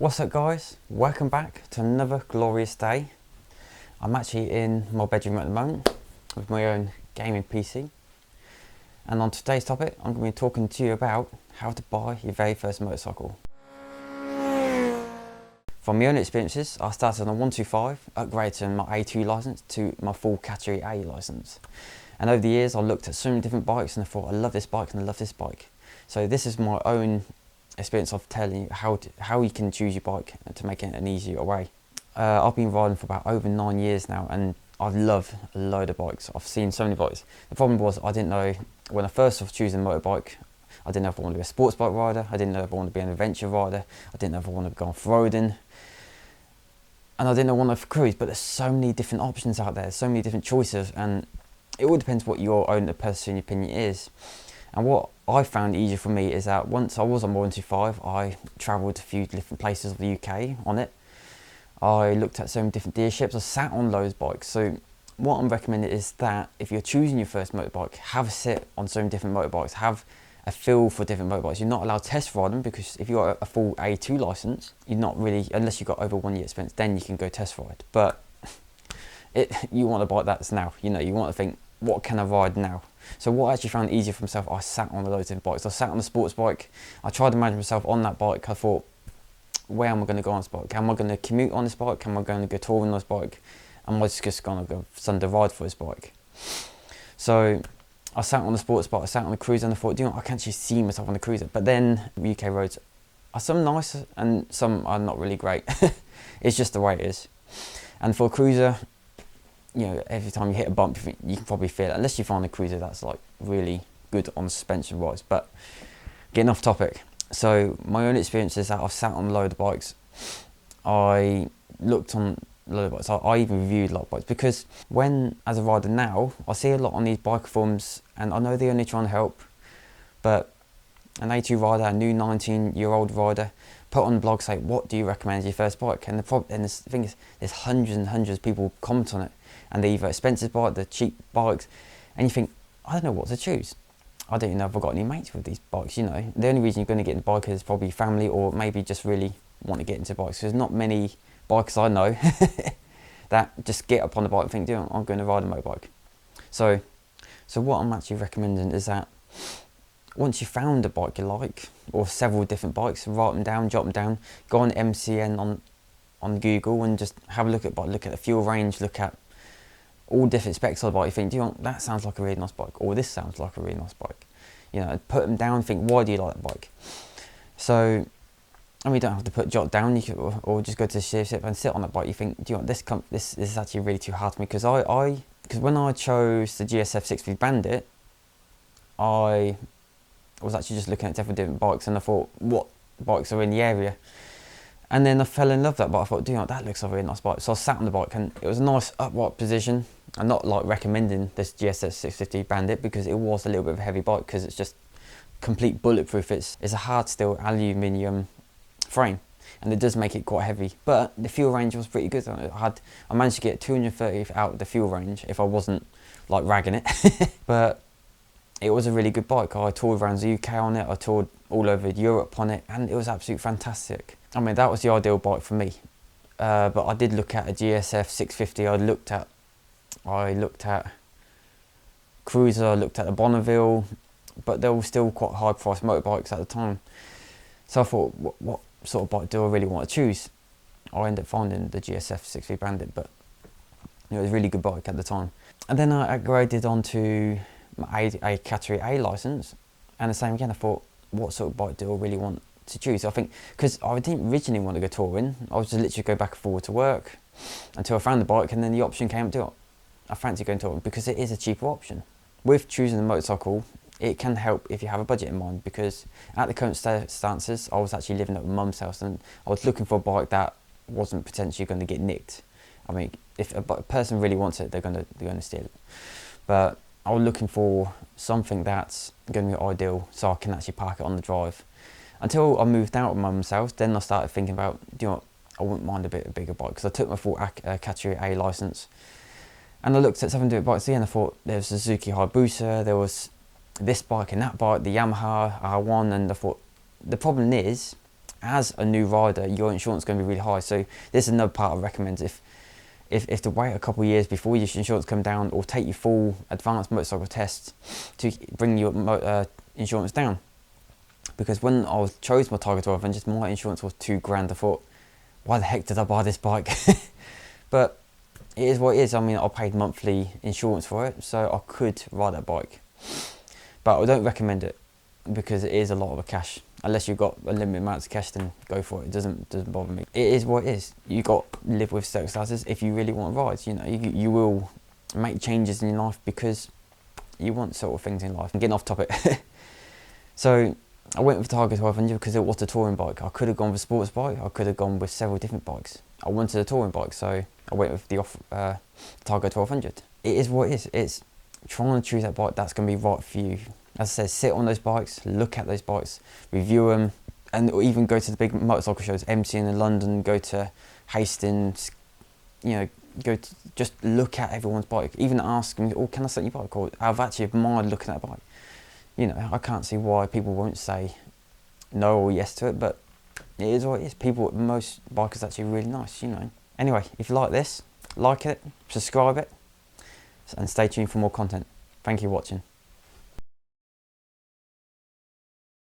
What's up guys, welcome back to another glorious day. I'm actually in my bedroom at the moment with my own gaming PC, and on today's topic I'm going to be talking to you about how to buy your very first motorcycle. From my own experiences, I started on a 125, upgraded to my A2 licence to my full category A licence, and over the years I looked at so many different bikes and I thought I love this bike and I love this bike. So this is my own experience of telling you how you can choose your bike to make it an easier way. I've been riding for about over 9 years now, and I've loved a load of bikes. I've seen so many bikes. The problem was I didn't know when I first was choosing a motorbike. I didn't know if I wanted to be a sports bike rider. I didn't know if I wanted to be an adventure rider. I didn't know if I wanted to go off-roading. And I didn't know I wanted to cruise, but there's so many different options out there, so many different choices, and it all depends what your own personal opinion is. And what I found easier for me is that once I was on 125, I travelled to a few different places of the UK on it. I looked at so many different dealerships, I sat on those bikes. So what I'm recommending is that if you're choosing your first motorbike, have a sit on so many different motorbikes, have a feel for different motorbikes. You're not allowed to test ride them because if you've got a full A2 licence, you're not really, unless you've got over 1 year experience, then you can go test ride. But you want a bike that's now, you want to think, what can I ride now? So what I actually found easier for myself, I sat on loads of different bikes. I sat on a sports bike. I tried to imagine myself on that bike. I thought, where am I going to go on this bike? Am I going to commute on this bike? Am I going to go touring on this bike? Am I just going to go Sunday ride for this bike? So I sat on the sports bike, I sat on the cruiser, and I thought, I can actually see myself on the cruiser. But then UK roads are some nice and some are not really great. It's just the way it is. And for a cruiser, every time you hit a bump, you can probably feel it, unless you find a cruiser that's like really good on suspension wise. But getting off topic, so my own experience is that I've sat on a load of bikes. I looked on a load of bikes. I even reviewed a lot of bikes, because when, as a rider now, I see a lot on these bike forums, and I know they're only trying to help, but an A2 rider, a new 19-year-old rider, put on the blog, say, what do you recommend as your first bike? And the thing is, there's hundreds and hundreds of people comment on it, and they're either expensive bikes, they're cheap bikes, and you think, I don't know what to choose. I don't even know if I've got any mates with these bikes, The only reason you're going to get into bike is probably family, or maybe just really want to get into bikes. There's not many bikers I know that just get up on the bike and think, I'm going to ride a motorbike. So what I'm actually recommending is that once you've found a bike you like, or several different bikes, write them down, jot them down, go on MCN on Google and just have a look at the fuel range, look at all different specs of the bike. You think, that sounds like a really nice bike, or this sounds like a really nice bike. Put them down and think, why do you like that bike? So, you don't have to jot down, you can, or just go to the dealership and sit on that bike. You think, this is actually really too hard for me, because when I chose the GSF 650 Bandit, I was actually just looking at different bikes, and I thought, what bikes are in the area? And then I fell in love with that bike. I thought, that looks like a really nice bike. So I sat on the bike, and it was a nice upright position. I'm not like recommending this GSF 650 Bandit, because it was a little bit of a heavy bike, because it's just complete bulletproof. It's a hard steel aluminium frame, and it does make it quite heavy. But the fuel range was pretty good. I managed to get 230 out of the fuel range if I wasn't like ragging it. But it was a really good bike. I toured around the UK on it, I toured all over Europe on it, and it was absolutely fantastic. That was the ideal bike for me. But I did look at a GSF 650, I looked at Cruiser, I looked at a Bonneville, but they were still quite high priced motorbikes at the time. So I thought, what sort of bike do I really want to choose? I ended up finding the GSF 650 Bandit, but it was a really good bike at the time. And then I upgraded onto a category A licence, and the same again. I thought, what sort of bike do I really want to choose? I think, because I didn't originally want to go touring, I was just literally go back and forward to work until I found the bike, and then the option came up, I fancy going touring, because it is a cheaper option. With choosing a motorcycle, it can help if you have a budget in mind, because at the current circumstances, I was actually living at my mum's house, and I was looking for a bike that wasn't potentially going to get nicked. If a person really wants it, they're going to steal it. But I was looking for something that's going to be ideal, so I can actually park it on the drive. Until I moved out of mum's house, then I started thinking about, I wouldn't mind a bit bigger bike, because I took my full category A licence, and I looked at some different bikes again. I thought there was Suzuki Hayabusa, there was this bike and that bike, the Yamaha R1, and I thought, the problem is, as a new rider, your insurance is going to be really high. So this is another part I recommend. If to wait a couple of years before your insurance come down, or take your full advanced motorcycle tests to bring your insurance down. Because when I chose my Tiger 1200, my insurance was £2,000. I thought, why the heck did I buy this bike? But it is what it is. I mean, I paid monthly insurance for it, so I could ride that bike. But I don't recommend it, because it is a lot of cash. Unless you've got a limited amount of cash, then go for it. It doesn't bother me. It is what it is. You got to live with circumstances. If you really want to ride, you know, you will make changes in your life because you want sort of things in life. I'm getting off topic. So I went with the Tiger 1200 because it was a touring bike. I could have gone with a sports bike. I could have gone with several different bikes. I wanted a touring bike, so I went with the Tiger 1200. It is what it is. It's trying to choose that bike that's going to be right for you. As I said, sit on those bikes, look at those bikes, review them, and even go to the big motorcycle shows, MC in London, go to Hastings, you know, just look at everyone's bike. Even ask them, oh, can I sit on your bike? Or I've actually admired looking at a bike. You know, I can't see why people won't say no or yes to it, but it is what it is. Most bikers are actually really nice, you know. Anyway, if you like this, like it, subscribe it, and stay tuned for more content. Thank you for watching.